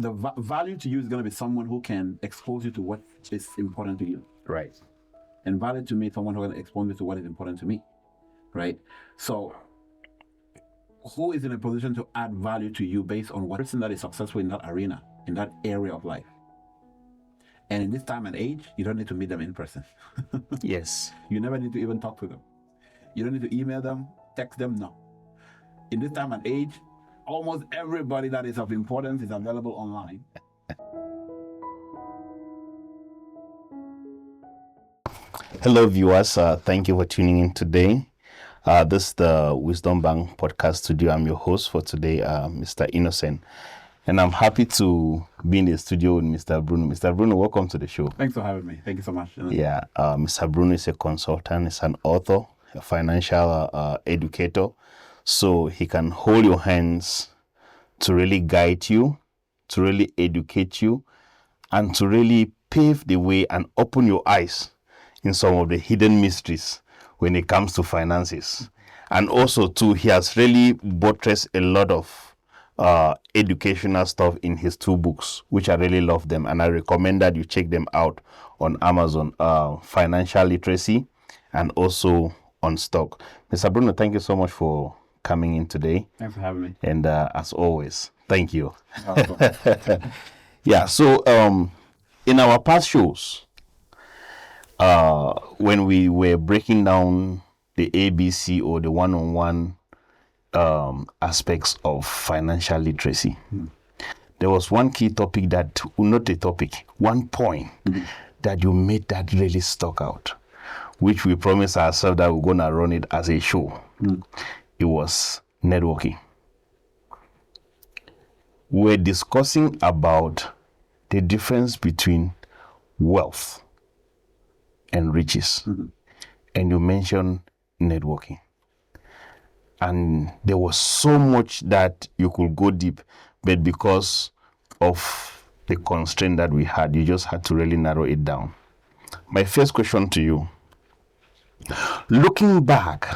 the value to you is going to be someone who can expose you to what is important to you. Right. And value to me is someone who can expose me to what is important to me. Right? So who is in a position to add value to you based on what person that is successful in that arena, in that area of life? And in this time and age, you don't need to meet them in person. Yes. You never need to even talk to them. You don't need to email them, text them, no. In this time and age, almost everybody that is of importance is available online. Hello, viewers. Thank you for tuning in today. This is the Wisdom Bank podcast studio. I'm your host for today, Mr. Innocent. And I'm happy to be in the studio with Mr. Bruno. Mr. Bruno, welcome to the show. Thanks for having me. Thank you so much. Yeah, Mr. Bruno is a consultant, he's an author, a financial educator. So he can hold your hands to really guide you, to really educate you, and to really pave the way and open your eyes in some of the hidden mysteries when it comes to finances. And also, too, he has really buttressed a lot of educational stuff in his 2 books, which I really love them. And I recommend that you check them out on Amazon, Financial Literacy, and also on stock. Mr. Bruno, thank you so much for coming in today. Thanks for having me. And as always, thank you. Awesome. Yeah, so in our past shows, when we were breaking down the ABC or the one-on-one aspects of financial literacy, there was one key topic that, not a topic, one point that you made that really stuck out, which we promised ourselves that we're going to run it as a show. It was networking. We're discussing about the difference between wealth and riches. And you mentioned networking. And there was so much that you could go deep, but because of the constraint that we had, you just had to really narrow it down. My first question to you, looking back,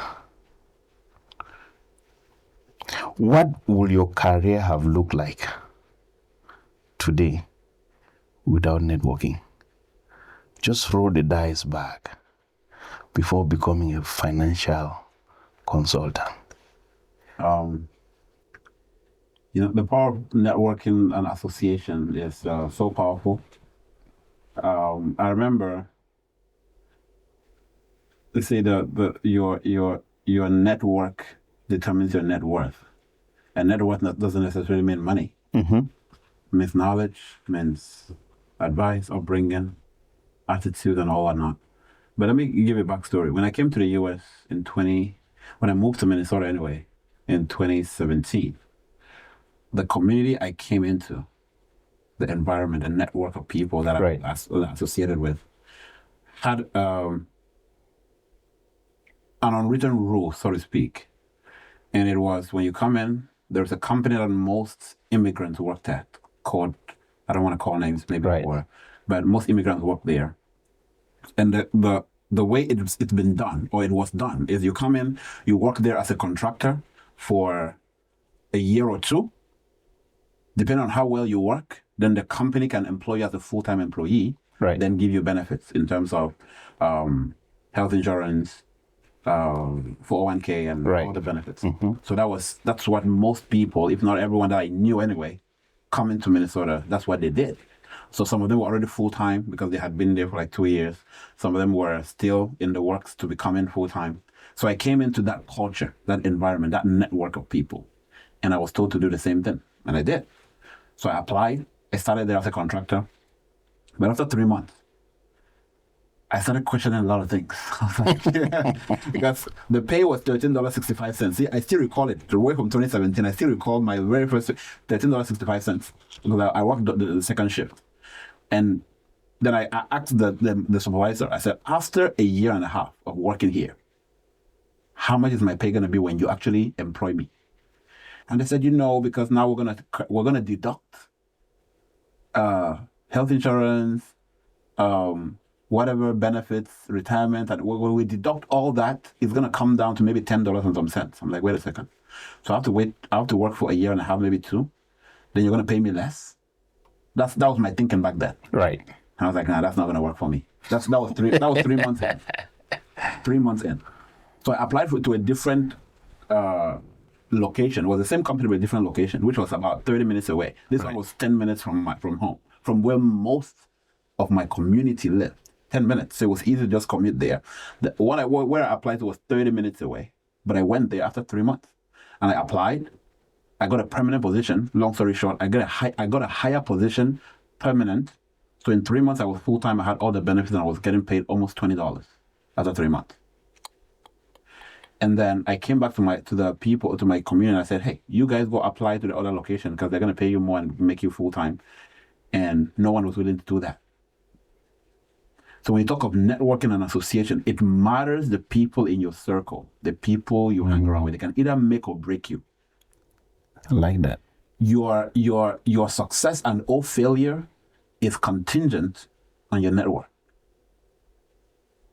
what will your career have looked like today without networking? Just roll the dice back before becoming a financial consultant. The power of networking and association is so powerful. I remember they say your network determines your net worth. And net worth doesn't necessarily mean money. It means knowledge, means advice, upbringing, attitude, and all whatnot. But let me give you a backstory. When I came to the U.S. when I moved to Minnesota anyway, in 2017, the community I came into, the environment, the network of people that I was associated with, had an unwritten rule, so to speak. And it was, when you come in, there's a company that most immigrants worked at called, I don't want to call names, maybe more, but most immigrants work there. And the way it's been done, or it was done, is you come in, you work there as a contractor for a year or 2. Depending on how well you work, then the company can employ you as a full-time employee, then give you benefits in terms of health insurance, 401k, and all the benefits. So that's what most people, if not everyone that I knew anyway, coming to Minnesota, that's what they did. So some of them were already full-time because they had been there for like 2 years. Some of them were still in the works to becoming full-time. So I came into that culture, that environment, that network of people. And I was told to do the same thing. And I did. So I applied. I started there as a contractor. But after 3 months, I started questioning a lot of things. Because the pay was $13.65. See, I still recall it. Away from 2017, I still recall my very first $13.65 because I worked the second shift. And then I asked the supervisor, I said, after a year and a half of working here, how much is my pay going to be when you actually employ me? And they said, because now we're gonna deduct health insurance, whatever benefits, retirement, and when we deduct all that, it's gonna come down to maybe $10 and some cents. I'm like, wait a second. So I have to work for a year and a half, maybe 2. Then you're gonna pay me less. That was my thinking back then. Right. And I was like, nah, that's not going to work for me. That was 3 months in. 3 months in. So I applied to a different location. It was the same company but a different location, which was about 30 minutes away. This one was 10 minutes from home, from where most of my community lived. 10 minutes. So it was easy to just commute there. Where I applied to was 30 minutes away, but I went there after 3 months. And I applied. I got a permanent position. Long story short, I got a higher position, permanent. So in 3 months, I was full-time. I had all the benefits, and I was getting paid almost $20 after 3 months. And then I came back to my community, and I said, hey, you guys go apply to the other location because they're going to pay you more and make you full-time. And no one was willing to do that. So when you talk of networking and association, it matters the people in your circle, the people you hang around with. They can either make or break you. I like that. Your success and or failure is contingent on your network.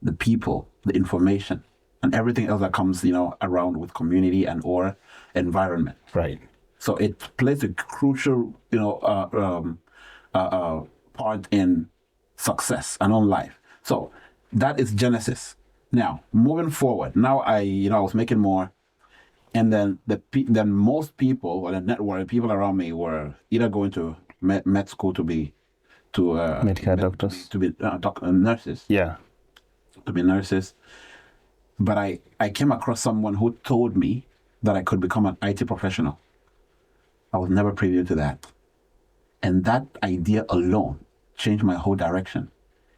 The people, the information, and everything else that comes, around with community and or environment. Right. So it plays a crucial, part in success and on life. So that is Genesis. Now, moving forward, now I was making more, and then most people, or the network people around me, were either going to med school to be medical doctors, to be nurses. Yeah, to be nurses. But I came across someone who told me that I could become an IT professional. I was never privy to that, and that idea alone changed my whole direction.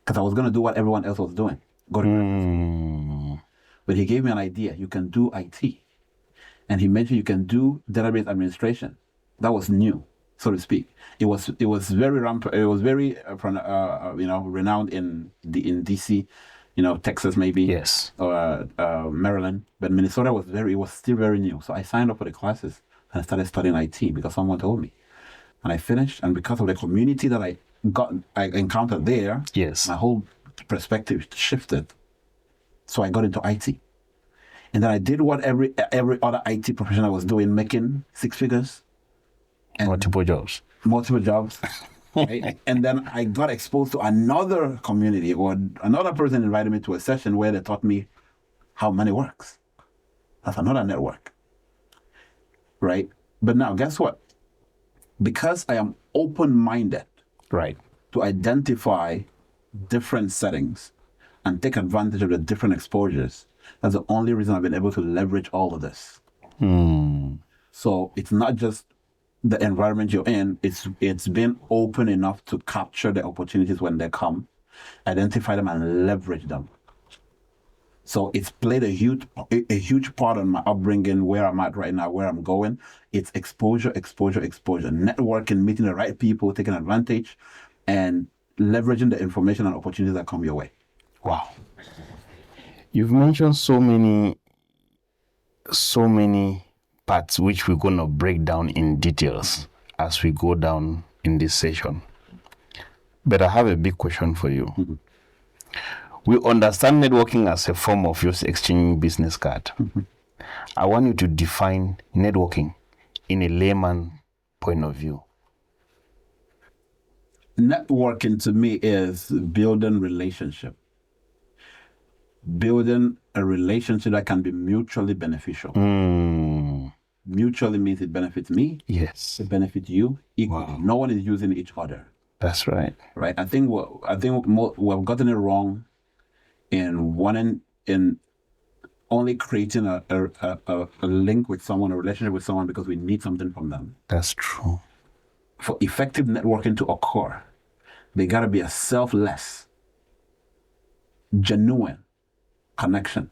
Because I was going to do what everyone else was doing. Go to But he gave me an idea. You can do IT. And he mentioned you can do database administration. That was new, so to speak. It was very rampant. It was very renowned in DC, Texas maybe. Yes. Or Maryland. But Minnesota was still very new. So I signed up for the classes and I started studying IT because someone told me. And I finished, and because of the community that I encountered there, yes, my whole perspective shifted. So I got into IT. And then I did what every other IT professional was doing, making 6 figures. And multiple jobs. Right? And then I got exposed to another community, or another person invited me to a session where they taught me how money works. That's another network. Right? But now, guess what? Because I am open-minded, right, to identify different settings and take advantage of the different exposures, that's the only reason I've been able to leverage all of this. So it's not just the environment you're in, it's been open enough to capture the opportunities when they come, identify them and leverage them. So it's played a huge part on my upbringing, where I'm at right now, where I'm going. It's exposure, networking, meeting the right people, taking advantage, and leveraging the information and opportunities that come your way. Wow. You've mentioned so many parts which we're going to break down in details as we go down in this session. But I have a big question for you. Mm-hmm. We understand networking as a form of just exchanging business card. Mm-hmm. I want you to define networking in a layman point of view. Networking to me is building relationship. Building a relationship that can be mutually beneficial. Mutually means it benefits me. Yes. It benefits you equally. Wow. No one is using each other. That's right. Right. I think we've gotten it wrong in only creating a link with someone, a relationship with someone because we need something from them. That's true. For effective networking to occur, they gotta be a selfless, genuine connection,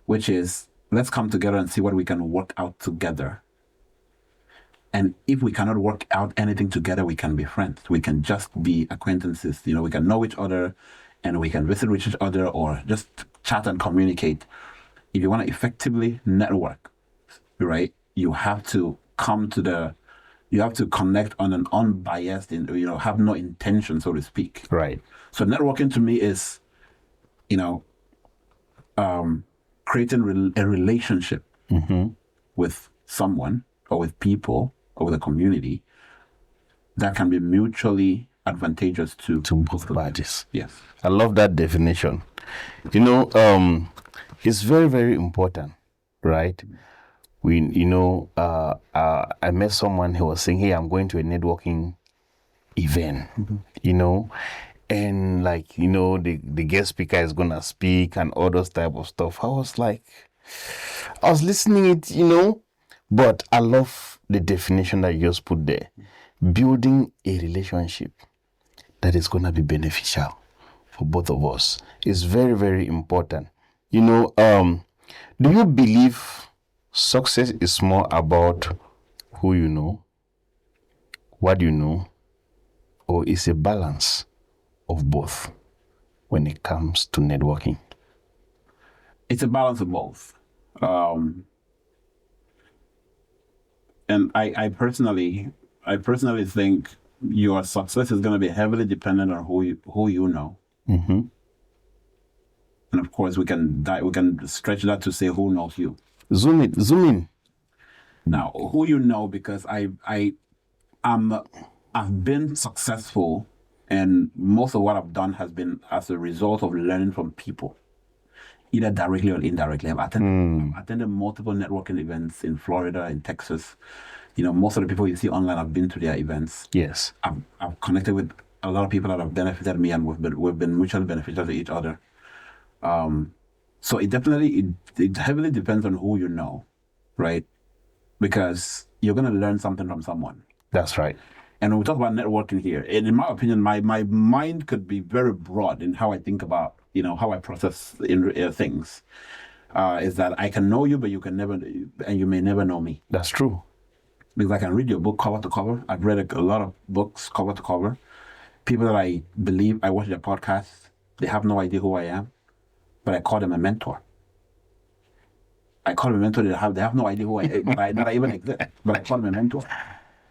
which is, let's come together and see what we can work out together. And if we cannot work out anything together, we can be friends. We can just be acquaintances. We can know each other and we can visit with each other or just chat and communicate. If you want to effectively network, right, you have to connect on an unbiased, have no intention, so to speak. Right. So networking to me is, creating a relationship with someone or with people or with a community that can be mutually advantageous to both parties. Yes. I love that definition. It's very, very important, right? I met someone who was saying, hey, I'm going to a networking event, and the guest speaker is going to speak and all those type of stuff. I was listening it, but I love the definition that you just put there. Building a relationship that is going to be beneficial for both of us is very, very important. Do you believe success is more about who you know, what you know, or is a balance of both when it comes to networking? It's a balance of both. And I personally think your success is going to be heavily dependent on who you know. Mm-hmm. And of course, we can stretch that to say who knows you. Zoom in. Now, who you know, because I've been successful, and most of what I've done has been as a result of learning from people, either directly or indirectly. I've attended multiple networking events in Florida, in Texas. Most of the people you see online, I've been to their events. Yes. I've connected with a lot of people that have benefited me, and we've been mutually beneficial to each other. So it heavily depends on who you know, right? Because you're going to learn something from someone. That's right. And when we talk about networking here, in my opinion, my mind could be very broad in how I think about, how I process things. Is that I can know you, but you may never know me. That's true. Because I can read your book cover to cover. I've read a lot of books cover to cover. People that I believe, I watch their podcasts, they have no idea who I am, but I call them a mentor. They have no idea who I am, that I even exist, but I call them a mentor.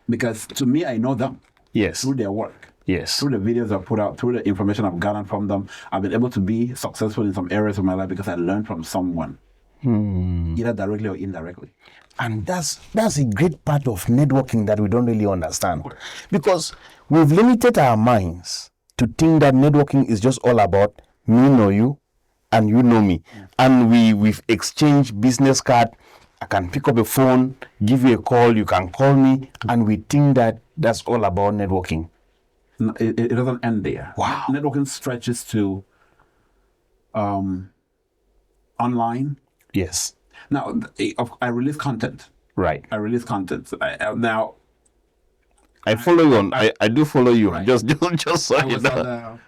Because to me, I know them. Yes. Through their work. Yes. Through the videos I've put out, through the information I've gathered from them, I've been able to be successful in some areas of my life because I learned from someone, either directly or indirectly. And that's a great part of networking that we don't really understand, because we've limited our minds to think that networking is just all about me know you and you know me, and we've exchanged business card. I can pick up a phone, give you a call, you can call me, and we think that that's all about networking. No, it doesn't end there. Wow. Networking stretches to online. Yes. Now, I release content. Right. I release content. Now, I follow you on. I do follow you. Right. Just so I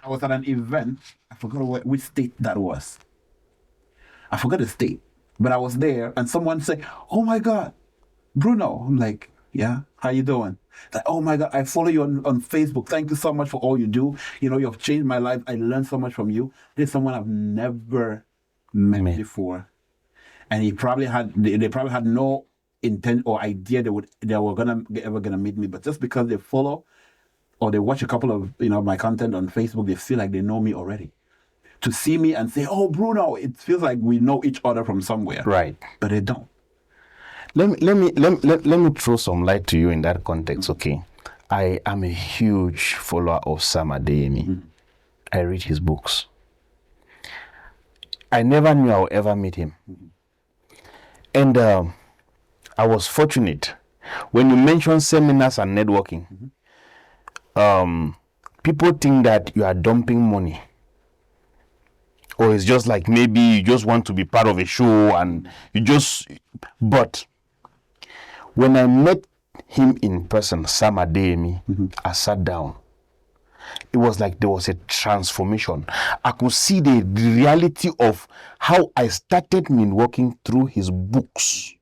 was at an event. I forgot which state that was. I forgot the state, but I was there, and someone said, "Oh my God, Bruno!" I'm like, "Yeah, how you doing?" Like, "Oh my God, I follow you on Facebook. Thank you so much for all you do. You've changed my life. I learned so much from you." There's someone I've never met before, and they probably had no intent or idea they were ever gonna meet me, but just because they follow or they watch a couple of my content on Facebook, they feel like they know me already. To see me and say, "Oh, Bruno," it feels like we know each other from somewhere. Right. But they don't. Let me throw some light to you in that context, okay? I am a huge follower of Sam Adeyemi. Mm-hmm. I read his books. I never knew I would ever meet him. Mm-hmm. And I was fortunate. When you mention seminars and networking, people think that you are dumping money. Or it's just like maybe you just want to be part of a show and but when I met him in person, Sam Adeyemi, I sat down. It was like there was a transformation. I could see the reality of how I started networking through his books,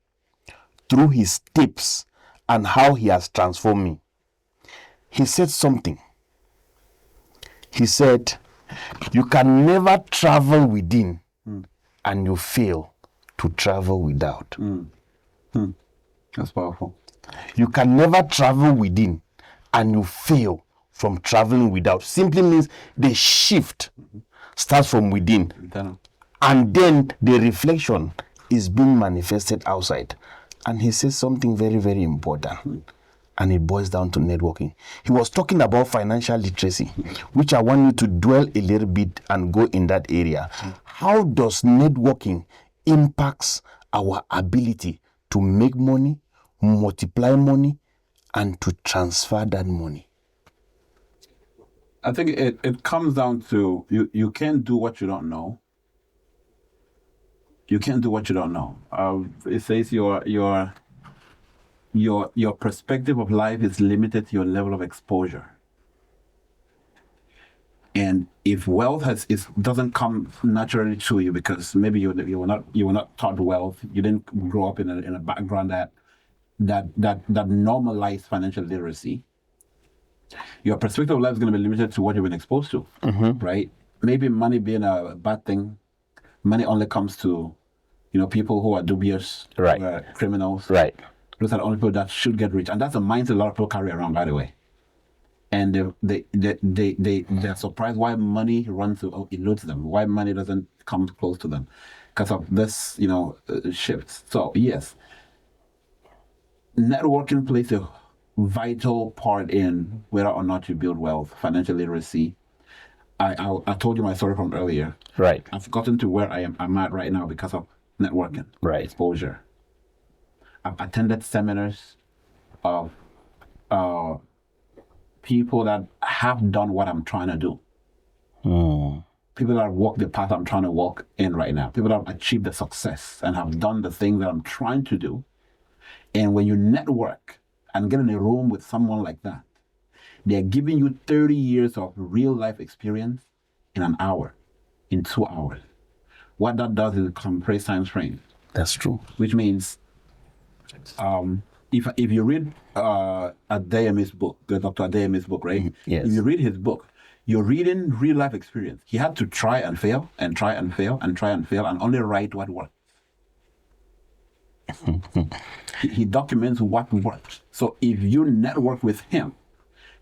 through his tips, and how he has transformed me. He said something. He said, "You can never travel within and you fail to travel without." That's powerful. You can never travel within and you fail from traveling without. Simply means the shift starts from within. And then the reflection is being manifested outside. And he says something very, very important. and it boils down to networking. He was talking about financial literacy, which I want you to dwell a little bit and go in that area. How does networking impacts our ability to make money, multiply money, and to transfer that money? I think it comes down to you can't do what you don't know. You can't do what you don't know. It says your perspective of life is limited to your level of exposure. And if wealth doesn't come naturally to you because maybe you were not taught wealth, you didn't grow up in a background that normalized financial literacy, your perspective of life is going to be limited to what you've been exposed to, right? Maybe money being a bad thing, money only comes to, people who are dubious, right, who are criminals, right. Those are the only people that should get rich, and that's a mindset a lot of people carry around, by the way. And they're surprised why money eludes them, why money doesn't come close to them, because of this, shift. So yes, networking plays a vital part in whether or not you build wealth, financial literacy. I told you my story from earlier. Right. I've gotten to where I'm at right now because of networking, right, exposure. I've attended seminars of people that have done what I'm trying to do. People that have walked the path I'm trying to walk in right now. People that have achieved the success and have done the things that I'm trying to do. And when you network and get in a room with someone like that, they're giving you 30 years of real life experience in an hour, in 2 hours. What that does is compress time frame. That's true. Which means, if you read Adeyemi's book, Dr. Adeyemi's book, right? Yes. If you read his book, you're reading real life experience. He had to try and fail and try and fail and try and fail and only write what worked. He documents what worked. So if you network with him,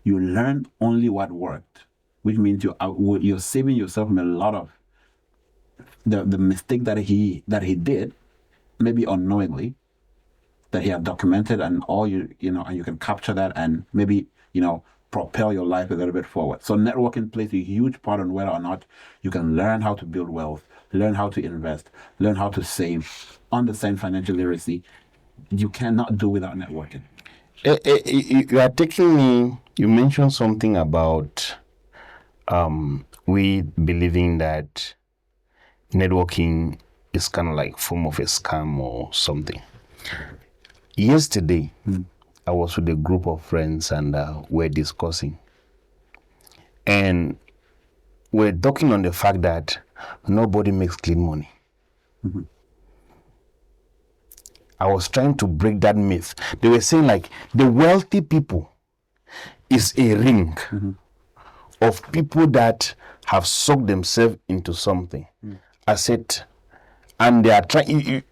you learn only what worked, which means you're saving yourself from a lot of the mistake that he did, maybe unknowingly, that he had documented, and all and you can capture that and maybe propel your life a little bit forward. So networking plays a huge part on whether or not you can learn how to build wealth, learn how to invest, learn how to save, understand financial literacy. You cannot do without networking. You are taking me. You mentioned something about we believing that networking is kind of like form of a scam or something. Yesterday, I was with a group of friends and we're discussing. And we're talking on the fact that nobody makes clean money. Mm-hmm. I was trying to break that myth. They were saying like the wealthy people is a ring of people that have sucked themselves into something. I said, and they are trying.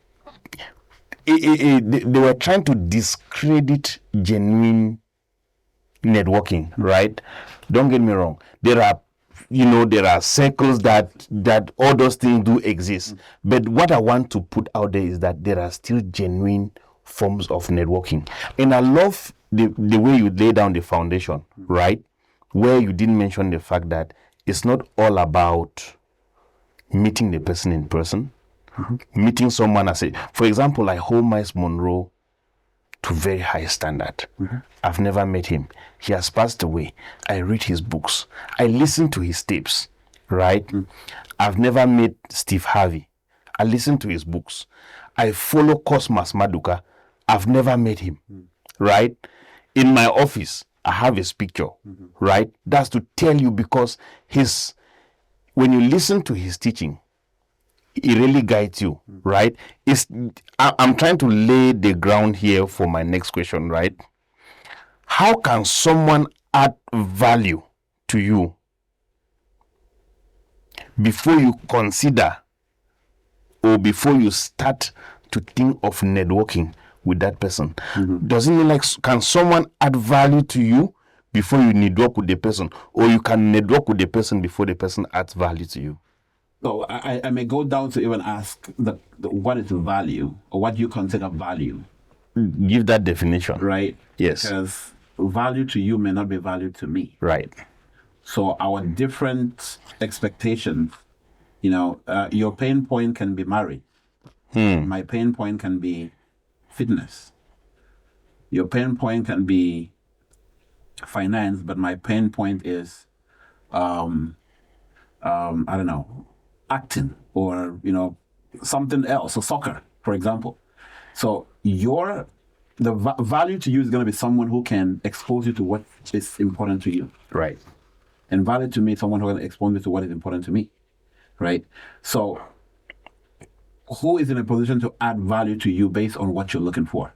They were trying to discredit genuine networking, right? Don't get me wrong. There are circles that all those things do exist. But what I want to put out there is that there are still genuine forms of networking. And I love the way you lay down the foundation, right? Where you didn't mention the fact that it's not all about meeting the person in person. Meeting someone for example, I hold Miles Monroe to very high standard. I've never met him. He has passed away. I read his books. I listen to his tapes, right? I've never met Steve Harvey. I listen to his books. I follow Cosmas Maduka. I've never met him, right? In my office, I have his picture, right? That's to tell you because when you listen to his teaching, it really guides you, right? I'm trying to lay the ground here for my next question, right? How can someone add value to you before you consider or before you start to think of networking with that person? Doesn't mean like, can someone add value to you before you network with the person, or you can network with the person before the person adds value to you? So I may go down to even ask what is value, or what you consider value. Give that definition. Right? Yes. Because value to you may not be value to me. Right. So our different expectations, your pain point can be marriage. My pain point can be fitness. Your pain point can be finance, but my pain point is, I don't know, acting or, something else, or soccer, for example. So the value to you is going to be someone who can expose you to what is important to you. Right. And value to me is someone who can expose me to what is important to me. Right. So who is in a position to add value to you based on what you're looking for?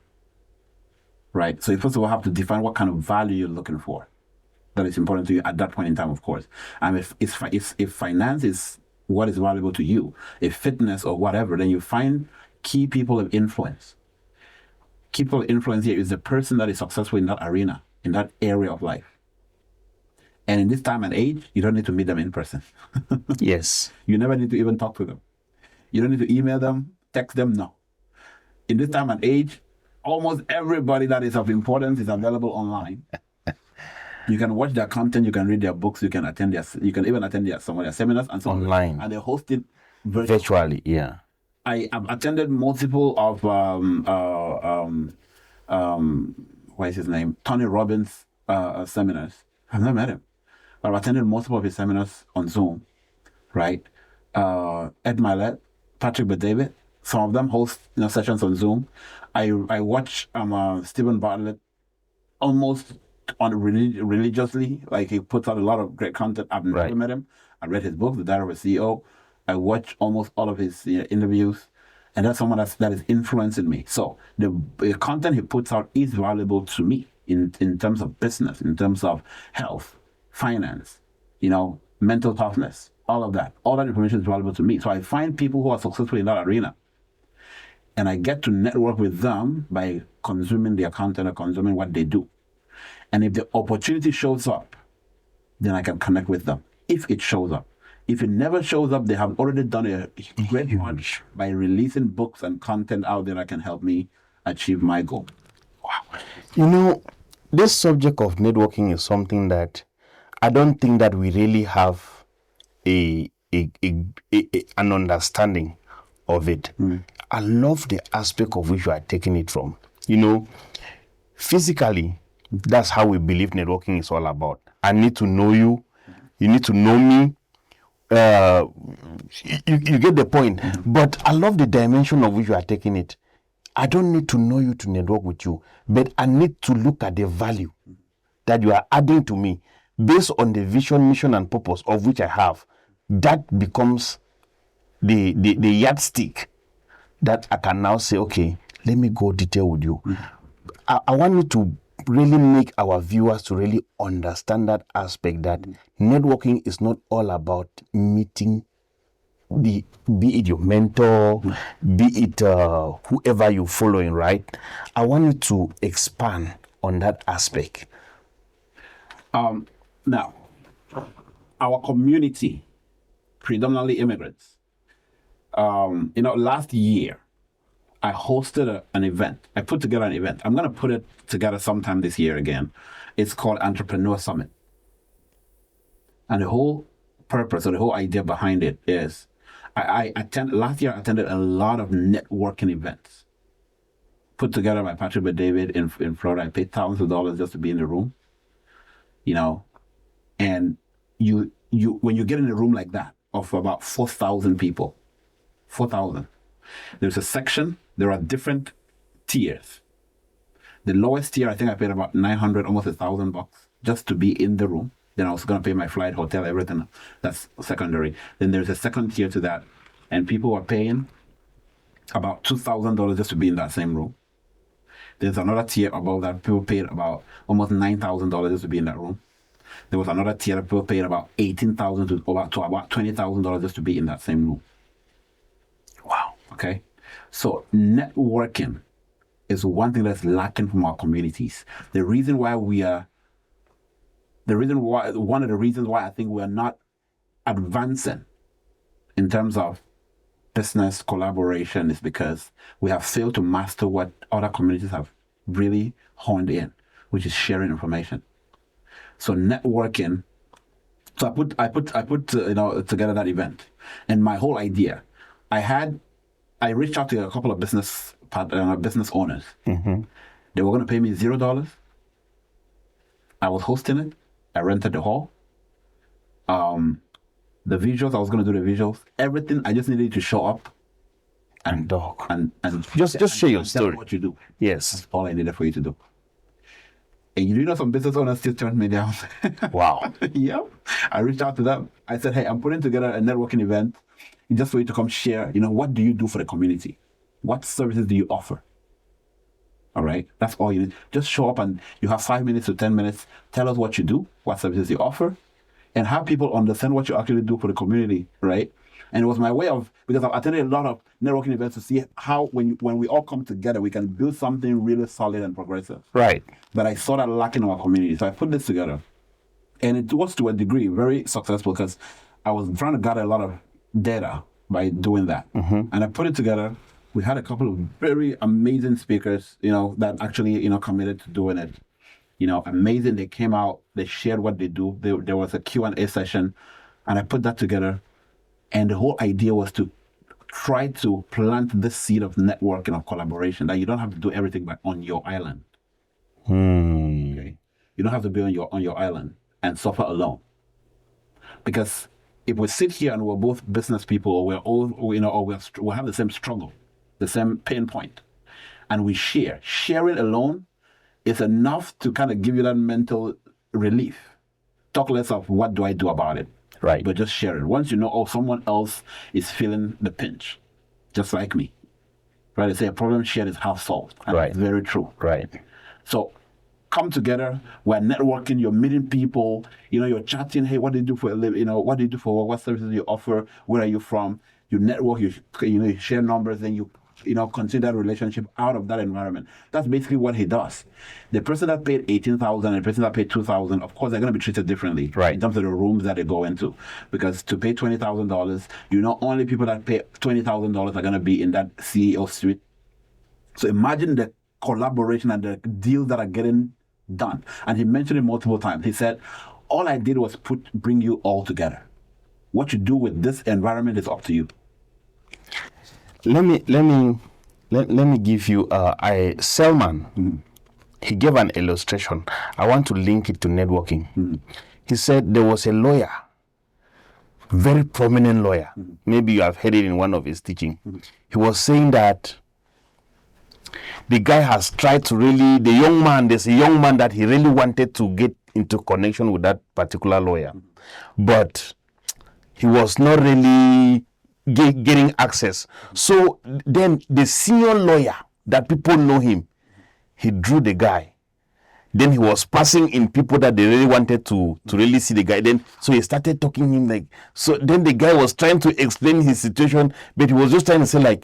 Right. So you first of all have to define what kind of value you're looking for that is important to you at that point in time, of course. And if finance is what is valuable to you, if fitness or whatever, then you find key people of influence. Key people of influence here is the person that is successful in that arena, in that area of life. And in this time and age, you don't need to meet them in person. Yes. You never need to even talk to them. You don't need to email them, text them, no. In this time and age, almost everybody that is of importance is available online. You can watch their content, you can read their books, you can even attend some of their seminars and so on. Online. And they host it virtually, yeah. I have attended multiple of what is his name? Tony Robbins seminars. I've never met him. But I've attended multiple of his seminars on Zoom, right? Ed Milet, Patrick Bet-David, some of them host sessions on Zoom. I watch Stephen Bartlett almost on religiously. Like, he puts out a lot of great content. I've never met him. I read his book, The Diary of a CEO. I watch almost all of his interviews, and that's someone that is influencing me. So the content he puts out is valuable to me in terms of business, in terms of health, finance, mental toughness, all of that. All that information is valuable to me. So I find people who are successful in that arena, and I get to network with them by consuming their content or consuming what they do. And if the opportunity shows up, then I can connect with them, if it shows up. If it never shows up, they have already done a great part by releasing books and content out there that can help me achieve my goal. Wow. This subject of networking is something that I don't think that we really have an understanding of it. I love the aspect of which you are taking it from. Physically, that's how we believe networking is all about. I need to know you. You need to know me. You get the point. But I love the dimension of which you are taking it. I don't need to know you to network with you, but I need to look at the value that you are adding to me based on the vision, mission, and purpose of which I have. That becomes the yardstick that I can now say, okay, let me go detail with you. I want you to really make our viewers to really understand that aspect, that networking is not all about meeting be it your mentor, be it whoever you're following, right? I want you to expand on that aspect. Now, our community, predominantly immigrants, last year, I hosted an event. I put together an event. I'm going to put it together sometime this year again. It's called Entrepreneur Summit. And the whole purpose or the whole idea behind it is, last year I attended a lot of networking events put together by Patrick Bet-David in Florida. I paid thousands of dollars just to be in the room, and you when you get in a room like that of about 4,000 people, 4,000, there's a section, there are different tiers. The lowest tier, I think I paid about $900, almost $1,000 just to be in the room. Then I was going to pay my flight, hotel, everything. That's secondary. Then there's a second tier to that. And people were paying about $2,000 just to be in that same room. There's another tier above that. People paid about almost $9,000 just to be in that room. There was another tier that people paid about $18,000 to about $20,000 just to be in that same room. Wow. Okay. So networking is one thing that's lacking from our communities. One of the reasons why I think we're not advancing in terms of business collaboration is because we have failed to master what other communities have really honed in. which is sharing information. So networking. So I put together that event, and my whole idea, I reached out to a couple of business owners. They were going to pay me $0. I was hosting it. I rented the hall. The visuals, I was going to do the visuals. Everything, I just needed to show up and talk. And just share your story. What you do. Yes. That's all I needed for you to do. And you know, some business owners still turned me down. Wow. Yep. I reached out to them. I said, hey, I'm putting together a networking event just for you to come share. What do you do for the community? What services do you offer? All right. That's all you need. Just show up, and you have 5 minutes to 10 minutes. Tell us what you do, what services you offer, and have people understand what you actually do for the community, right? And it was my way of, because I've attended a lot of networking events to see how when we all come together, we can build something really solid and progressive. Right. But I saw that lacking in our community. So I put this together. And it was, to a degree, very successful, because I was trying to gather a lot of data by doing that. And I put it together. We had a couple of very amazing speakers, that actually, committed to doing it. Amazing. They came out, they shared what they do. There was a Q&A session, and I put that together. And the whole idea was to try to plant this seed of networking, of collaboration, that you don't have to do everything on your island. Okay? You don't have to be on your island and suffer alone. Because if we sit here and we're both business people, or we're all, or we have the same struggle, the same pain point, and we sharing alone is enough to kind of give you that mental relief. Talk less of what do I do about it. Right. But just share it. Once you know, someone else is feeling the pinch, just like me. Right? They say a problem shared is half solved. And Right. It's very true. Right. So come together. We're networking. You're meeting people. You're chatting. Hey, what do you do for a living? What do you do for work? What services do you offer? Where are you from? You network. You share numbers. Then you continue that relationship out of that environment. That's basically what he does. The person that paid $18,000 and the person that paid $2,000, of course, they're going to be treated differently, right, in terms of the rooms that they go into. Because to pay $20,000, only people that pay $20,000 are going to be in that CEO suite. So imagine the collaboration and the deals that are getting done. And he mentioned it multiple times. He said, all I did was bring you all together. What you do with this environment is up to you. Let me give you Selman. He gave an illustration. I want to link it to networking. He said there was a lawyer, very prominent lawyer. Maybe you have heard it in one of his teaching. He was saying that the guy has tried to there's a young man that he really wanted to get into connection with that particular lawyer, but he was not really getting access. So then the senior lawyer that people know him, he drew the guy. Then he was passing in people that they really wanted to really see the guy. Then so he started talking to him so then the guy was trying to explain his situation, but he was just trying to say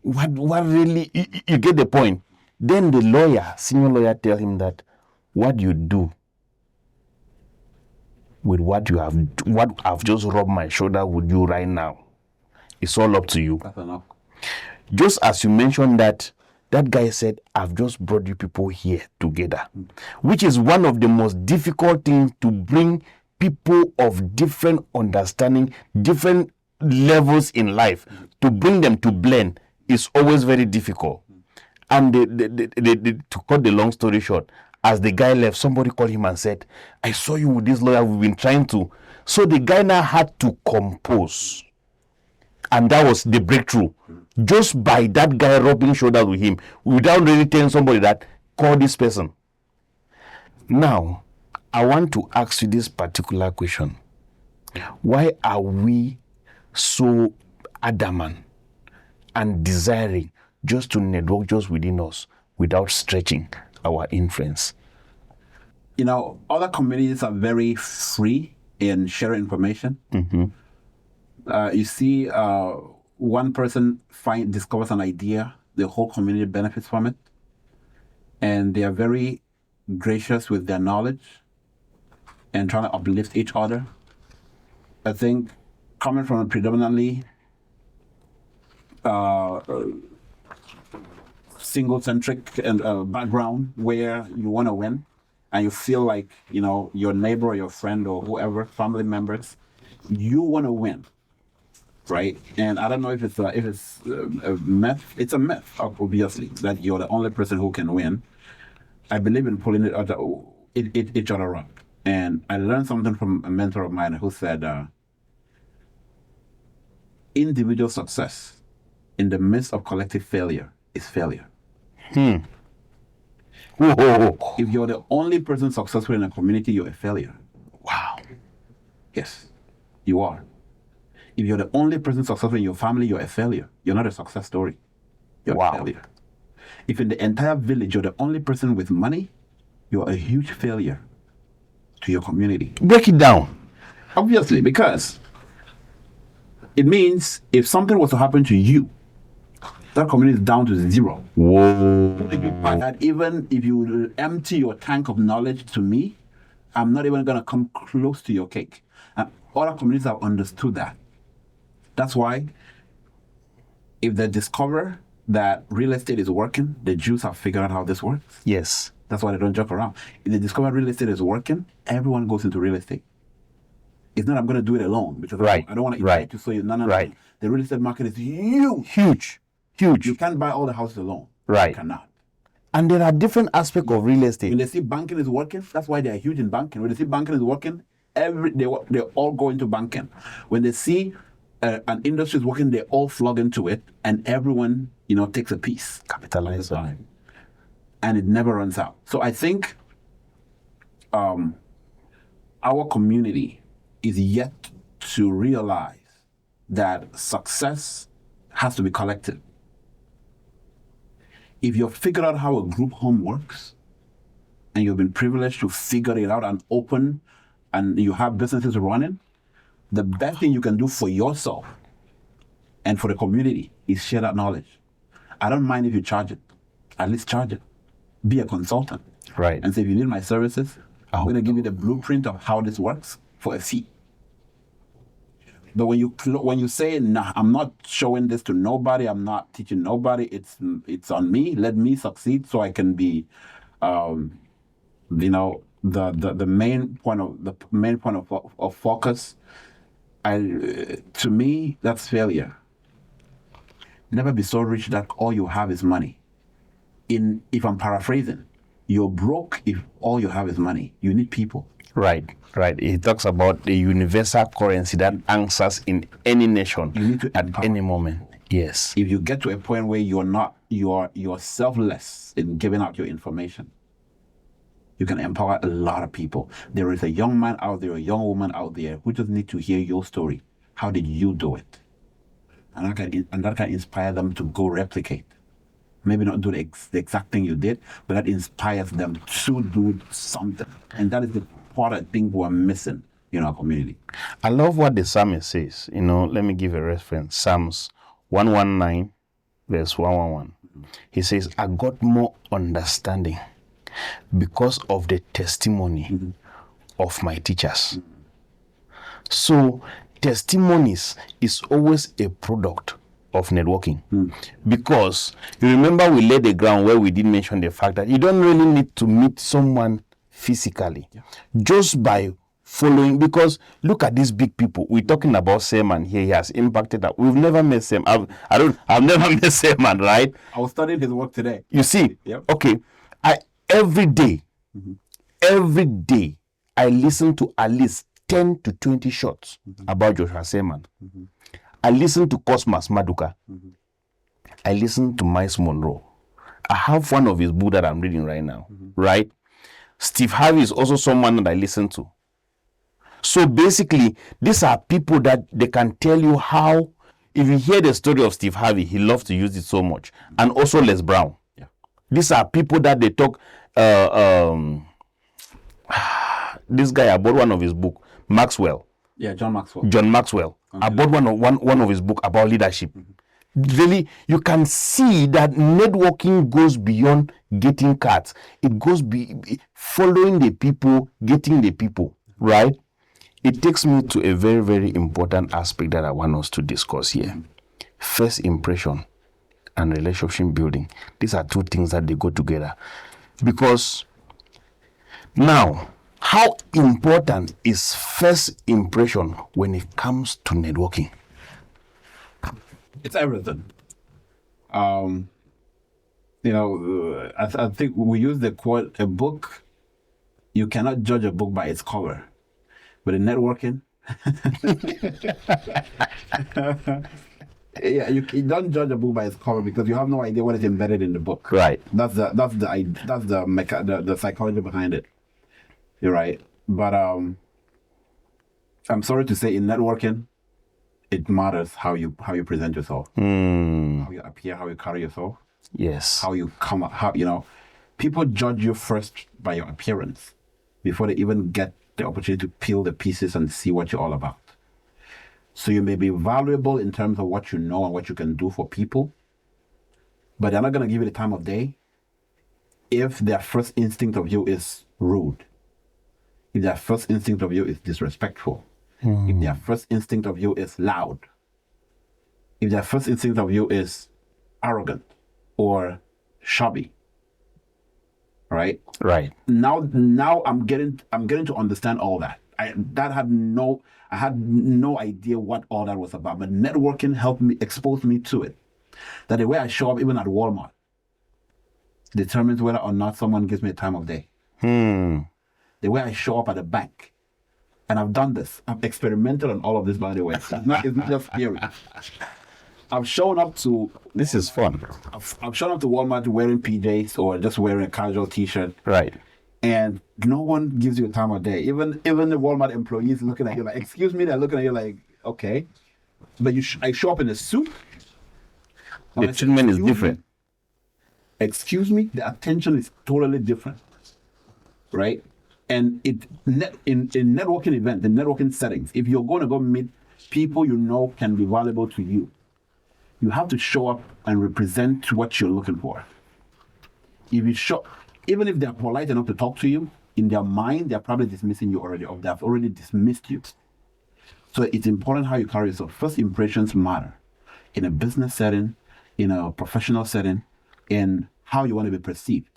what really, you get the point. Then the senior lawyer tell him that what you do with what I've just rubbed my shoulder with you right now, it's all up to you. That's enough. Just as you mentioned that guy said, I've just brought you people here together, which is one of the most difficult things, to bring people of different understanding, different levels in life, to bring them to blend is always very difficult. And to cut the long story short, as the guy left, somebody called him and said, I saw you with this lawyer, we've been trying to. So the guy now had to compose. And that was the breakthrough. Just by that guy rubbing shoulders with him, without really telling somebody that, call this person. Now, I want to ask you this particular question. Why are we so adamant and desiring just to network just within us without stretching our influence? Other communities are very free in sharing information. You see, one person discovers an idea, the whole community benefits from it, and they are very gracious with their knowledge and trying to uplift each other. I think coming from a predominantly single-centric and background where you want to win, and you feel like, your neighbor or your friend or whoever, family members, you want to win, right? And I don't know if it's a myth. It's a myth, obviously, that you're the only person who can win. I believe in pulling each other up. And I learned something from a mentor of mine who said, individual success in the midst of collective failure is failure. Whoa. If you're the only person successful in a community, you're a failure. Wow. Yes, you are. If you're the only person successful in your family, you're a failure. You're not a success story. You're a failure. If in the entire village you're the only person with money, you're a huge failure to your community. Break it down. Obviously, because it means if something was to happen to you, that community is down to zero. Whoa. That even if you empty your tank of knowledge to me, I'm not even going to come close to your cake. And other communities have understood that. That's why if they discover that real estate is working, the Jews have figured out how this works. Yes. That's why they don't joke around. If they discover real estate is working, everyone goes into real estate. It's not I'm going to do it alone because I don't want to invite you. So no. The real estate market is huge. You can't buy all the houses alone. Right. You cannot. And there are different aspects of real estate. When they see banking is working, that's why they are huge in banking. When they see banking is working, they all go into banking. When they see an industry is working, they all flood into it, and everyone, takes a piece. Capitalize on it. And it never runs out. So I think our community is yet to realize that success has to be collective. If you've figured out how a group home works, and you've been privileged to figure it out and open, and you have businesses running, the best thing you can do for yourself and for the community is share that knowledge. I don't mind if you charge it. At least charge it. Be a consultant. Right. And say, if you need my services, I'm going to give you the blueprint of how this works for a fee. But when you say, nah, I'm not showing this to nobody, I'm not teaching nobody, it's on me, let me succeed so I can be, the main point of focus. To me, that's failure. Never be so rich that all you have is money. If I'm paraphrasing, you're broke if all you have is money. You need people. Right. He talks about the universal currency that answers in any nation you need to at empower. any moment. Yes. If you get to a point where you're selfless in giving out your information, you can empower a lot of people. There is a young man out there, a young woman out there who just need to hear your story. How did you do it? And that can inspire them to go replicate. Maybe not do the exact thing you did, but that inspires them to do something. And that is the part I think we're missing in our community. I love what the psalmist says. Let me give a reference. Psalms 119, verse 111. He says, I got more understanding because of the testimony of my teachers. So testimonies is always a product of networking. Because you remember we laid the ground where we did mention the fact that you don't really need to meet someone physically. Just by following, because look at these big people. We're talking about Seaman here. He has impacted that. We've never met Seaman. I've never met Seaman, right? I was studying his work today. You see? Yep. Okay. Every day, I listen to at least 10 to 20 shots about Joshua Seaman. I listen to Cosmas Maduka. I listen to Miles Monroe. I have one of his books that I'm reading right now, right? Steve Harvey is also someone that I listen to. So basically, these are people that they can tell you how, if you hear the story of Steve Harvey, he loves to use it so much. And also Les Brown. Yeah. These are people that they talk, this guy, I bought one of his books, Maxwell. Yeah, John Maxwell. I bought one of his book about leadership. Really, you can see that networking goes beyond getting cards. It goes following the people, getting the people, right? It takes me to a very, very important aspect that I want us to discuss here. First impression and relationship building. These are two things that they go together. Because Now, how important is first impression when it comes to networking? It's everything. I think we use the quote: "A book, you cannot judge a book by its cover," but in networking, yeah, you don't judge a book by its cover because you have no idea what is embedded in the book. Right. That's the psychology behind it. You're right, but I'm sorry to say, in networking, it matters how you present yourself, how you appear, how you carry yourself. Yes. How you come, people judge you first by your appearance before they even get the opportunity to peel the pieces and see what you're all about. So you may be valuable in terms of what you know and what you can do for people, but they're not going to give you the time of day if their first instinct of you is rude, if their first instinct of you is disrespectful, if their first instinct of you is loud, if their first instinct of you is arrogant or shabby. Right? Now I'm getting to understand all that. I had no idea what all that was about, but networking helped me, expose me to it. That the way I show up even at Walmart determines whether or not someone gives me a time of day. The way I show up at a bank, and I've done this. I've experimented on all of this, by the way. It's not just theory. I've shown up to... This is fun. I've shown up to Walmart wearing PJs or just wearing a casual T-shirt. Right. And no one gives you a time of day. Even the Walmart employees looking at you like, excuse me, they're looking at you like, okay. But I show up in a suit. The treatment is different. Excuse me, the attention is totally different. Right? And in networking events, in networking settings, if you're going to go meet people you know can be valuable to you, you have to show up and represent what you're looking for. If you show, even if they're polite enough to talk to you, in their mind, they're probably dismissing you already, or they've already dismissed you. So it's important how you carry yourself. First impressions matter in a business setting, in a professional setting, in how you want to be perceived.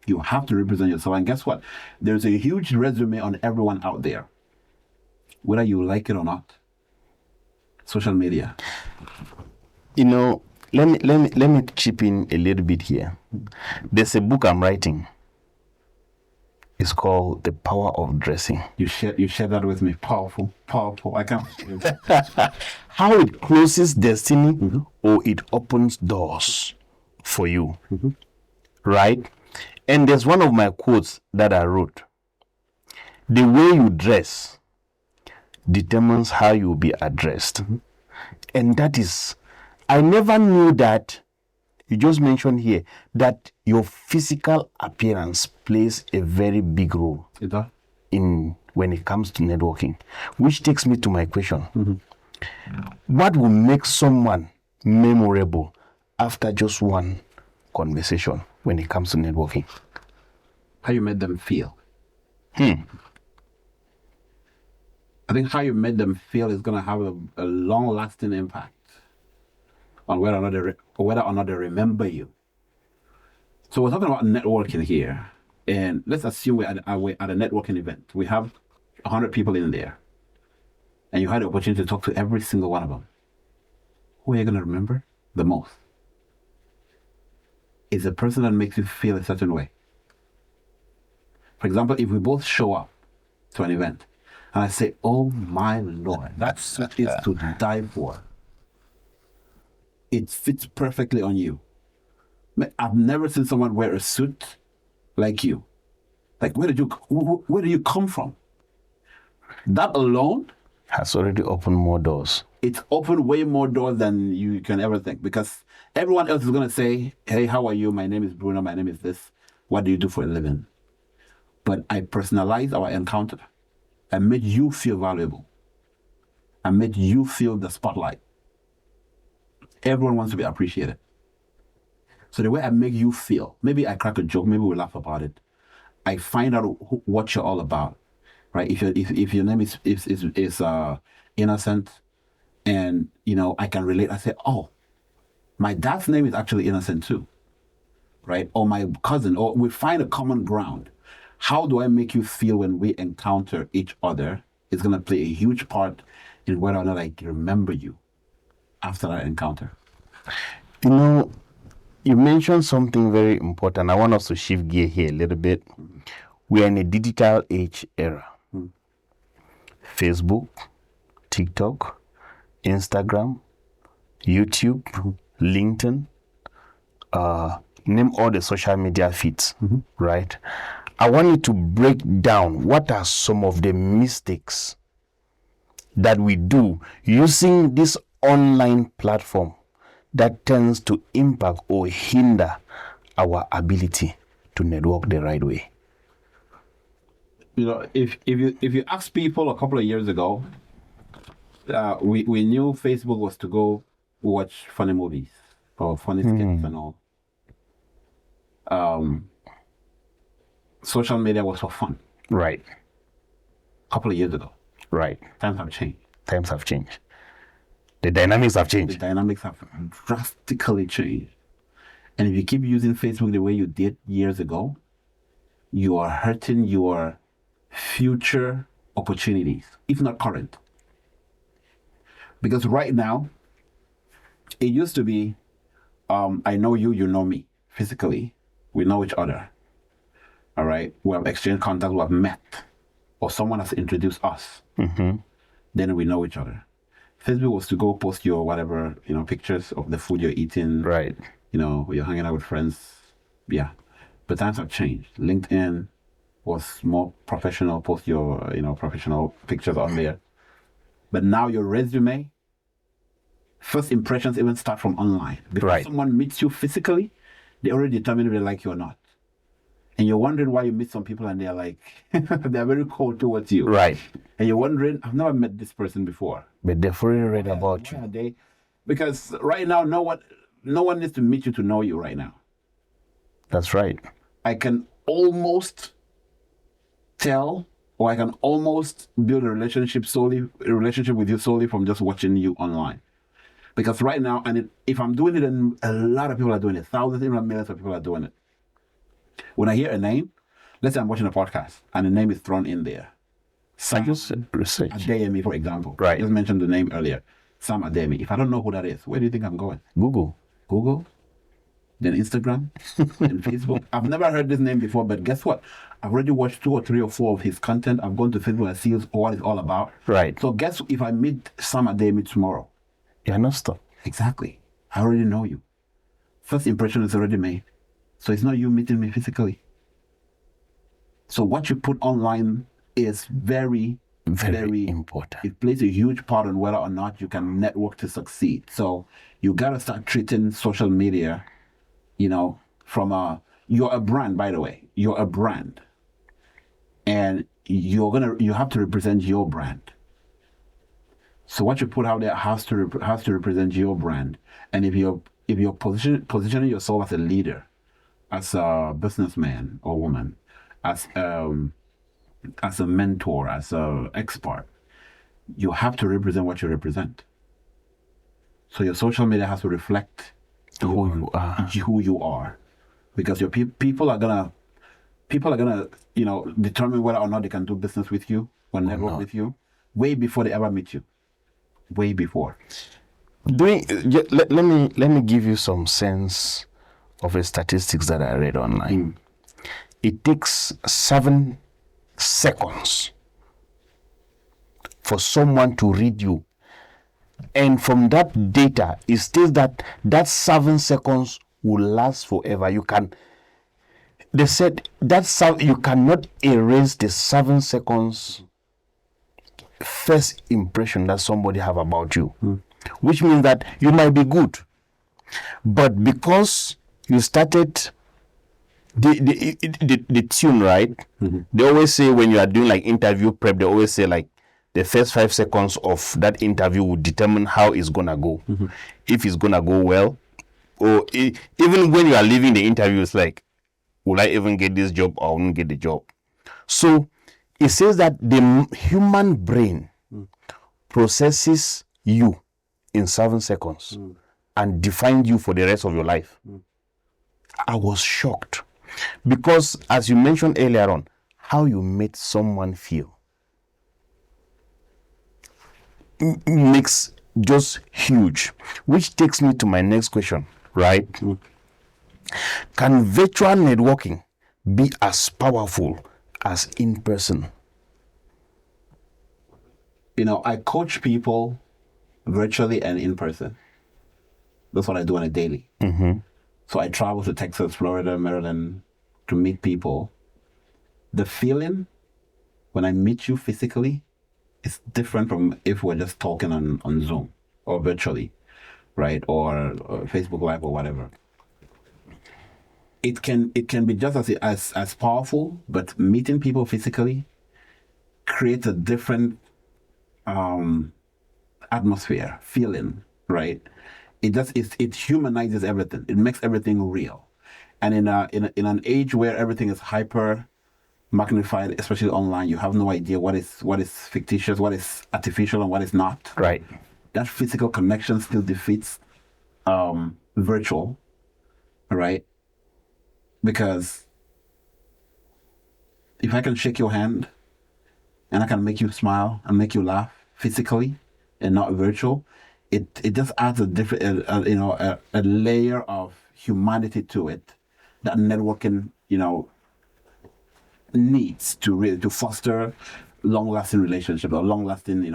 You have to represent yourself. And guess what? There's a huge resume on everyone out there, whether you like it or not. Social media. Let me chip in a little bit here. There's a book I'm writing. It's called The Power of Dressing. You shared that with me. Powerful. I can't. How it closes destiny or it opens doors for you. Right? And there's one of my quotes that I wrote. The way you dress determines how you'll be addressed. And that is, I never knew that. You just mentioned here that your physical appearance plays a very big role in when it comes to networking, which takes me to my question. What will make someone memorable after just one conversation when it comes to networking? How you made them feel. I think how you made them feel is going to have a long-lasting impact on whether or not they remember you. So we're talking about networking here, and let's assume we're at a networking event. We have 100 people in there, and you had the opportunity to talk to every single one of them. Who are you going to remember the most? Is the person that makes you feel a certain way. For example, if we both show up to an event, and I say, oh my Lord, that suit is to die for. It fits perfectly on you. I've never seen someone wear a suit like you. Like, where do you come from? That alone has already opened more doors. It's opened way more doors than you can ever think, because everyone else is going to say, hey, how are you? My name is Bruno. My name is this. What do you do for a living? But I personalized our encounter. I made you feel valuable. I made you feel the spotlight. Everyone wants to be appreciated. So the way I make you feel, maybe I crack a joke, maybe we laugh about it. I find out what you're all about, right? If your name is Innocent, and I can relate. I say, oh, my dad's name is actually Innocent too, right? Or my cousin, or we find a common ground. how do I make you feel when we encounter each other is going to play a huge part in whether or not I remember you after that encounter. You know, you mentioned something very important. I want us to shift gear here a little bit. We are in a digital age era. Facebook, TikTok, Instagram, YouTube, LinkedIn, name all the social media feeds, right? I want you to break down what are some of the mistakes that we do using this online platform that tends to impact or hinder our ability to network the right way. You know, if you ask people a couple of years ago, we knew Facebook was to go watch funny movies or funny skits and all. Social media was for fun. Right. A couple of years ago. Right. Times have changed. Times have changed. The dynamics have changed. The dynamics have drastically changed. And if you keep using Facebook the way you did years ago, you are hurting your future opportunities, if not current. Because right now, it used to be, I know you, you know me physically. We know each other. All right. We have exchanged contact, we have met, or someone has introduced us. Then we know each other. Facebook was to go post your whatever, pictures of the food you're eating. Right. You're hanging out with friends. Yeah. But times have changed. LinkedIn was more professional, post your, professional pictures on there. But now your resume, first impressions even start from online. Before someone meets you physically, they already determine if they like you or not. And you're wondering why you meet some people and they're like, they're very cold towards you. Right. And you're wondering, I've never met this person before. But they've already read about you. They? Because right now, no one needs to meet you to know you right now. That's right. I can almost tell, or I can almost build a relationship with you solely from just watching you online. Because right now, if I'm doing it, and a lot of people are doing it, thousands, even millions of people are doing it. When I hear a name, let's say I'm watching a podcast and the name is thrown in there. I just research. Adeyemi, for example. Right. Just mentioned the name earlier. Sam Adeyemi. If I don't know who that is, where do you think I'm going? Google. Then Instagram, then Facebook. I've never heard this name before, but guess what? I've already watched 2 or 3 or 4 of his content. I've gone to Facebook and see what it's all about. Right. So guess if I meet Sam Adeyemi tomorrow? You're not stuck. Exactly. I already know you. First impression is already made. So it's not you meeting me physically. So what you put online is very, very important. It plays a huge part on whether or not you can network to succeed. So you got to start treating social media, from you're a brand, by the way. You're a brand. And you have to represent your brand. So what you put out there has to represent your brand. And if you're positioning yourself as a leader, as a businessman or woman, as a mentor, as an expert, you have to represent what you represent. So your social media has to reflect who you are, because your people are gonna determine whether or not they can do business with you or network with you way before they ever meet you. Way before. Let me give you some sense of the statistics that I read online. It takes 7 seconds for someone to read you. And from that data, it states that 7 seconds will last forever. They said you cannot erase the 7 seconds first impression that somebody have about you. Which means that you might be good, but because you started the tune right, they always say when you are doing like interview prep, they always say like the first 5 seconds of that interview will determine how it's gonna go. If it's gonna go well, or even when you are leaving the interview, it's like, will I even get this job or won't get the job? So it says that the human brain processes you in 7 seconds and defines you for the rest of your life. I was shocked because, as you mentioned earlier on, how you made someone feel makes just huge, which takes me to my next question, right? Can virtual networking be as powerful as in person? I coach people virtually and in person. That's what I do on a daily. So I travel to Texas, Florida, Maryland to meet people. The feeling when I meet you physically is different from if we're just talking on Zoom or virtually, right? Or Facebook Live or whatever. It can be just as powerful, but meeting people physically creates a different atmosphere, feeling, right? It humanizes everything. It makes everything real. And in an age where everything is hyper magnified, especially online, you have no idea what is fictitious, what is artificial, and what is not. Right. That physical connection still defeats virtual, right? Because if I can shake your hand and I can make you smile and make you laugh physically and not virtual, it just adds a different, a layer of humanity to it that networking, needs to foster long-lasting relationships or long-lasting,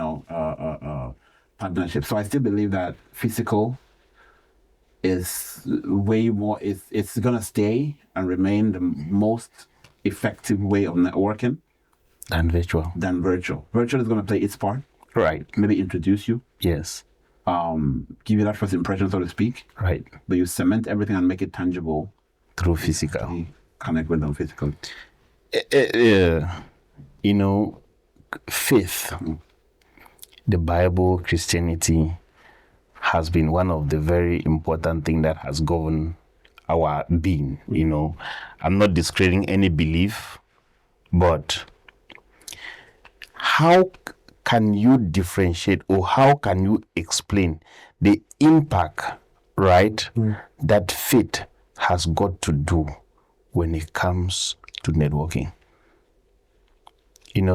partnerships. So I still believe that physical is way more. It's gonna stay and remain the most effective way of networking than virtual. Virtual is gonna play its part. Right. Maybe introduce you. Yes. Give you that first impression, so to speak. Right. But you cement everything and make it tangible through physical. Connect with them physically. Faith, the Bible, Christianity has been one of the very important things that has governed our being. I'm not discrediting any belief, but how can you differentiate or how can you explain the impact, right, that faith has got to do when it comes to networking?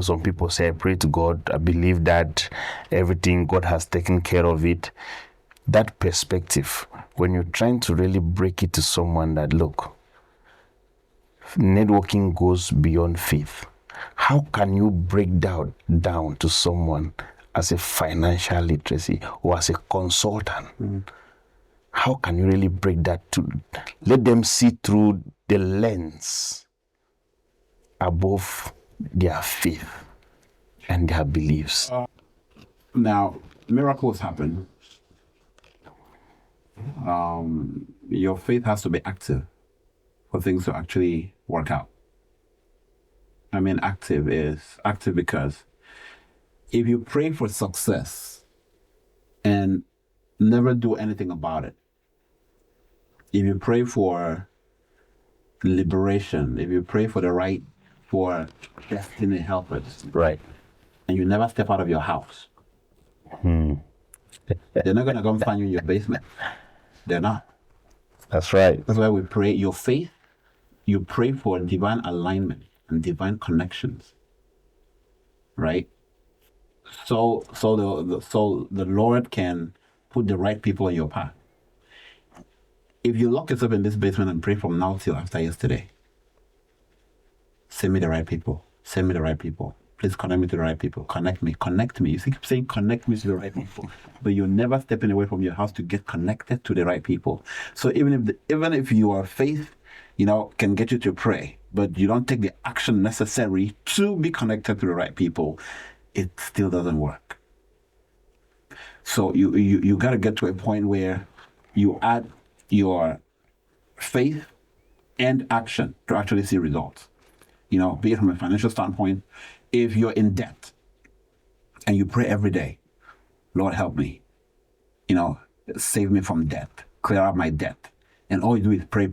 Some people say, I pray to God, I believe that everything, God has taken care of it. That perspective, when you're trying to really break it to someone that, look, networking goes beyond faith. How can you break down to someone as a financial literacy or as a consultant? How can you really break that to let them see through the lens above their faith and their beliefs? Now, miracles happen. Your faith has to be active for things to actually work out. I mean, active because if you pray for success and never do anything about it, if you pray for liberation, if you pray for destiny helpers, right, and you never step out of your house, they're not going to come find you in your basement. They're not. That's right. That's why we pray. Your faith, you pray for divine alignment and divine connections, right? So the Lord can put the right people in your path. If you lock yourself in this basement and pray from now till after yesterday, send me the right people. Send me the right people. Please connect me to the right people. Connect me. You keep saying connect me to the right people, but you're never stepping away from your house to get connected to the right people. So even if your faith, can get you to pray, but you don't take the action necessary to be connected to the right people, it still doesn't work. So you got to get to a point where you add your faith and action to actually see results. Be it from a financial standpoint. If you're in debt and you pray every day, Lord, help me, save me from debt, clear out my debt. And all you do is pray.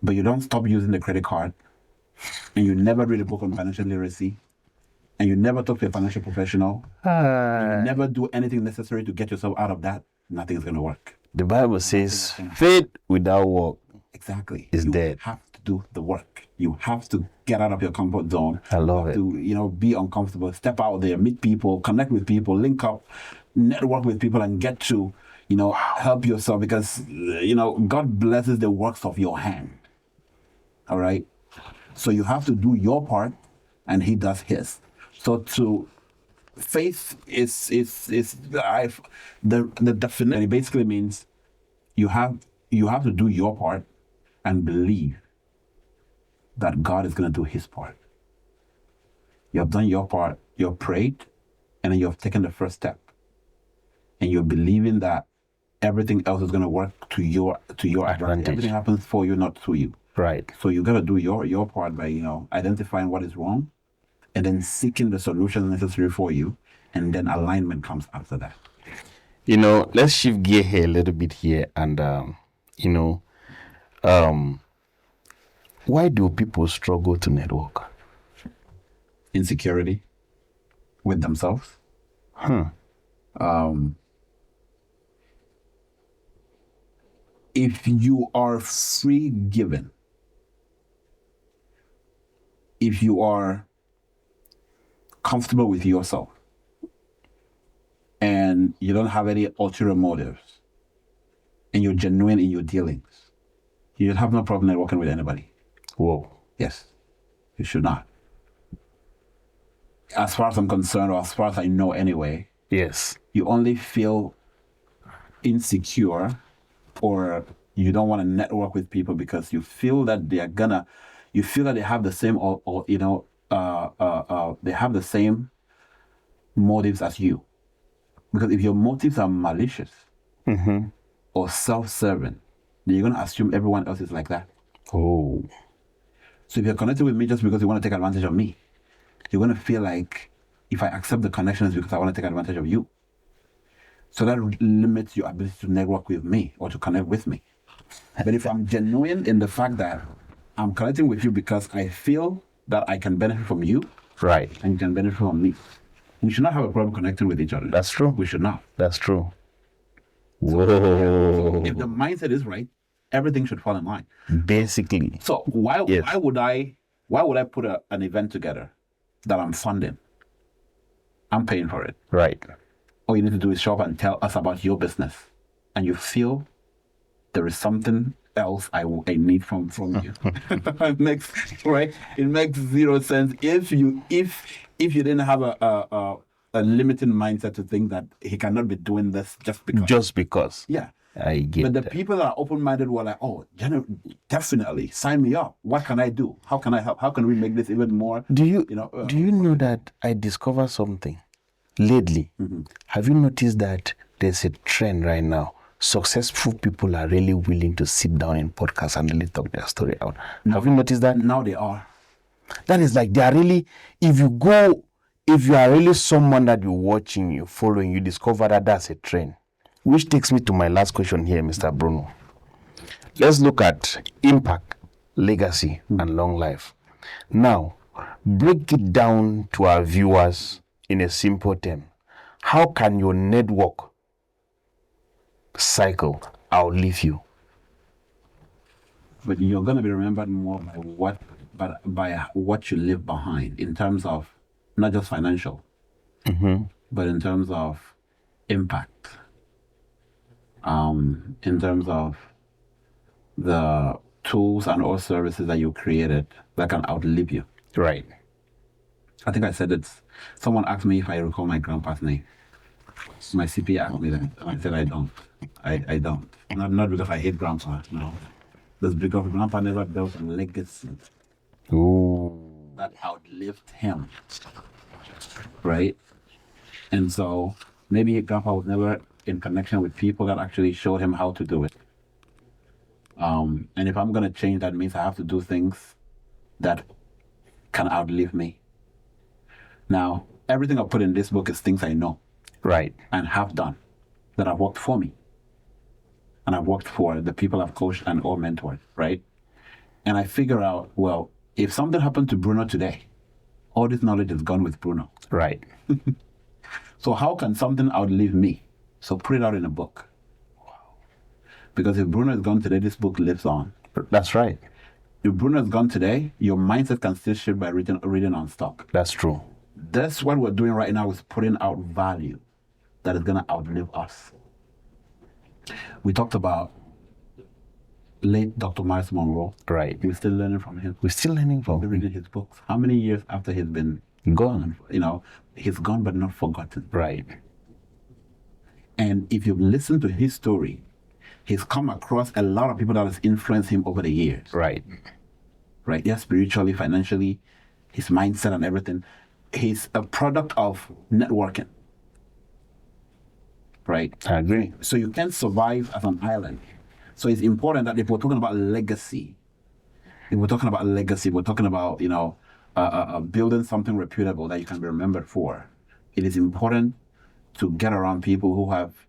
But you don't stop using the credit card, and you never read a book on financial literacy, and you never talk to a financial professional, you never do anything necessary to get yourself out of that, nothing's going to work. The Bible says faith without work exactly is dead. You have to do the work. You have to get out of your comfort zone. I love You have it. to, be uncomfortable, step out there, meet people, connect with people, link up, network with people, and get to, help yourself, because, God blesses the works of your hand. All right. So you have to do your part, and He does His. So faith is the definition. It basically means you have to do your part and believe that God is going to do His part. You have done your part. You have prayed, and then you have taken the first step, and you're believing that everything else is going to work to your advantage. Everything happens for you, not through you. Right. So you got to do your part by identifying what is wrong, and then seeking the solutions necessary for you, and then alignment comes after that. Let's shift gear here a little bit here, and why do people struggle to network? Insecurity with themselves. If you are free given, if you are comfortable with yourself, and you don't have any ulterior motives, and you're genuine in your dealings, you have no problem networking with anybody. Whoa. Yes, you should not. As far as I'm concerned, or as far as I know anyway, yes, you only feel insecure, or you don't want to network with people because you feel that they have the same, they have the same motives as you. Because if your motives are malicious or self-serving, then you're going to assume everyone else is like that. Oh. So if you're connected with me just because you want to take advantage of me, you're going to feel like, if I accept the connection, it's because I want to take advantage of you. So that limits your ability to network with me or to connect with me. But if I'm genuine in the fact that I'm connecting with you because I feel that I can benefit from you, right, and you can benefit from me, we should not have a problem connecting with each other. That's true. We should not. That's true. Whoa. So if the mindset is right, everything should fall in line. Basically. So why would I put an event together that I'm funding? I'm paying for it. Right. All you need to do is show up and tell us about your business, and you feel there is something else I need from you. It makes zero sense if you didn't have a limiting mindset to think that he cannot be doing this just because. Yeah. I get But the that. people that are open-minded were like, oh, definitely, sign me up. What can I do? How can I help? How can we make this even more? Do you know that I discovered something lately? Mm-hmm. Have you noticed that there's a trend right now? Successful people are really willing to sit down in podcasts and really talk their story out. Have you noticed that? Now they are. That is like they are really, if you are really someone that you're watching, you're following, you discover that that's a trend. Which takes me to my last question here, Mr. Bruno. Let's look at impact, legacy, and long life. Now, break it down to our viewers in a simple term. How can your network cycle outlive you? But you're going to be remembered more by what you leave behind, in terms of not just financial, but in terms of impact. In terms of the tools and or services that you created that can outlive you. Right. I think I said it. Someone asked me if I recall my grandpa's name. My CP asked me that, and I said I don't. I don't. Not because I hate grandpa, no. That's because grandpa never built a legacy that outlived him. Right? And so maybe grandpa was never in connection with people that actually showed him how to do it. And if I'm going to change, that means I have to do things that can outlive me. Now, everything I put in this book is things I know. Right. And have done, that have worked for me. And I've worked for the people I've coached and or mentored, right? And I figure out, well, if something happened to Bruno today, all this knowledge is gone with Bruno. Right. So how can something outlive me? So put it out in a book. Wow. Because if Bruno is gone today, this book lives on. That's right. If Bruno is gone today, your mindset can still shift by reading on stock. That's true. That's what we're doing right now, is putting out value that is going to outlive us. We talked about late Dr. Miles Monroe. Right. We're still learning from him. We're still learning from We're him. reading his books. How many years after he's been Gone. you know, he's gone but not forgotten. Right. And if you listen to his story, he's come across a lot of people that has influenced him over the years. Right. Right? Yeah, spiritually, financially, his mindset and everything. He's a product of networking. Right? I agree. So you can't survive as an island. So it's important that if we're talking about legacy, we're talking about, you know, building something reputable that you can be remembered for. It is important to get around people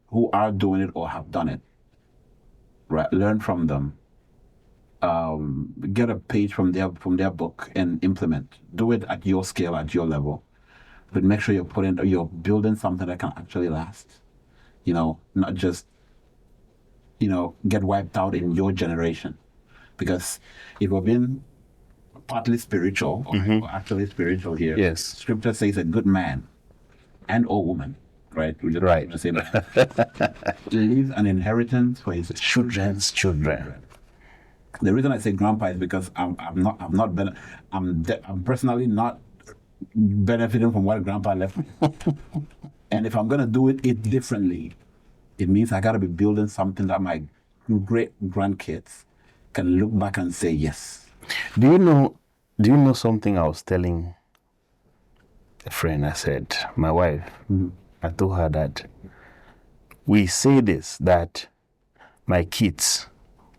who are doing it or have done it. Right? Learn from them. Get a page from their book and implement. Do it at your scale, at your level. But make sure you're building something that can actually last. You know, not just, you know, get wiped out in your generation. Because if we're being partly spiritual, or actually spiritual here, Yes. Scripture says a good man and or woman, right? We just Right. say that. Leaves an inheritance for his Children's children. The reason I say grandpa is because I'm personally not benefiting from what grandpa left me. And if I'm gonna do it differently, it means I gotta be building something that my great grandkids can look back and say yes. Do you know something I was telling a friend? I said, my wife, I told her that we say this, that my kids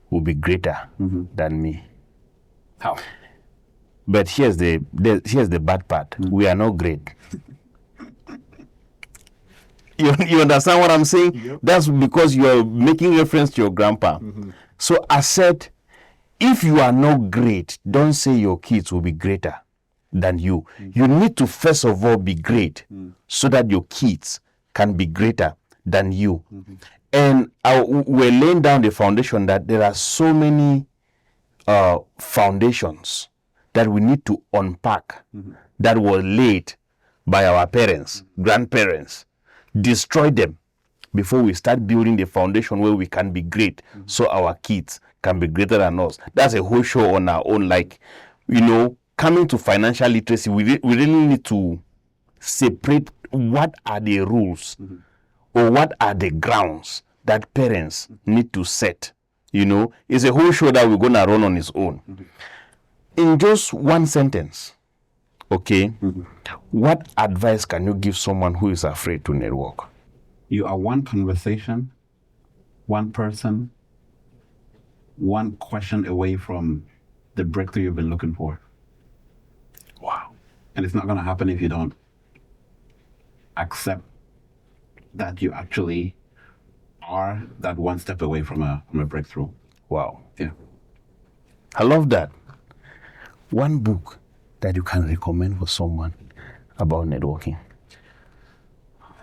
will be greater than me. How? But here's the bad part. We are not great. You understand what I'm saying? Yep. That's because you're making reference to your grandpa. So I said, if you are not great, don't say your kids will be greater than you. You need to first of all be great so that your kids can be greater than you. And we're laying down the foundation that there are so many foundations that we need to unpack that were laid by our parents, grandparents. Destroy them before we start building the foundation where we can be great, so our kids can be greater than us. That's a whole show on our own. Like, you know, coming to financial literacy, we really need to separate what are the rules or what are the grounds that parents need to set. You know, it's a whole show that we're going to run on its own. In just one sentence, okay, what advice can you give someone who is afraid to network? You are one conversation, one person, one question away from the breakthrough you've been looking for. Wow. And it's not going to happen if you don't accept that you actually are that one step away from a breakthrough. Wow. Yeah. I love that. One book that you can recommend for someone about networking.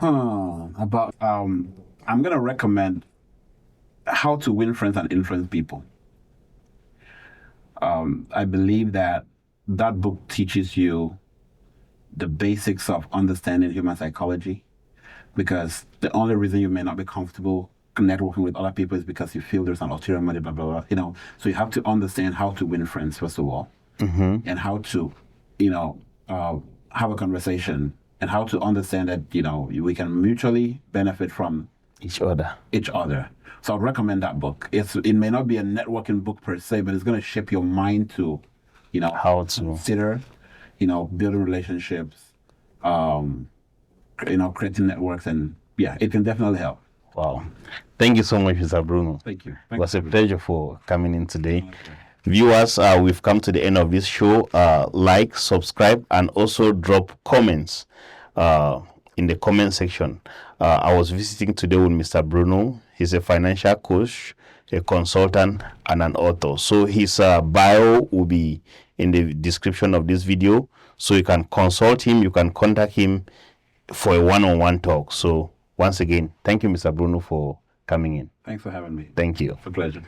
I'm going to recommend How to Win Friends and Influence People. I believe that book teaches you the basics of understanding human psychology, because the only reason you may not be comfortable networking with other people is because you feel there's an ulterior motive, blah, blah, blah. You know, so you have to understand how to win friends, first of all, and how to, you know, have a conversation, and how to understand that, you know, we can mutually benefit from Each other. So I'd recommend that book. It may not be a networking book per se, but it's going to shape your mind to, you know, How to consider, you know, building relationships, you know, creating networks, and yeah, it can definitely help. Wow. Thank you so much, Mr. Bruno. Thank you. It was a pleasure for coming in today. Viewers, we've come to the end of this show. Like, subscribe, and also drop comments in the comment section. I was visiting today with Mr. Bruno. He's a financial coach, a consultant, and an author. So his bio will be in the description of this video. So you can consult him, you can contact him for a one-on-one talk. So once again, thank you, Mr. Bruno, for coming in. Thanks for having me. Thank you. It's a pleasure.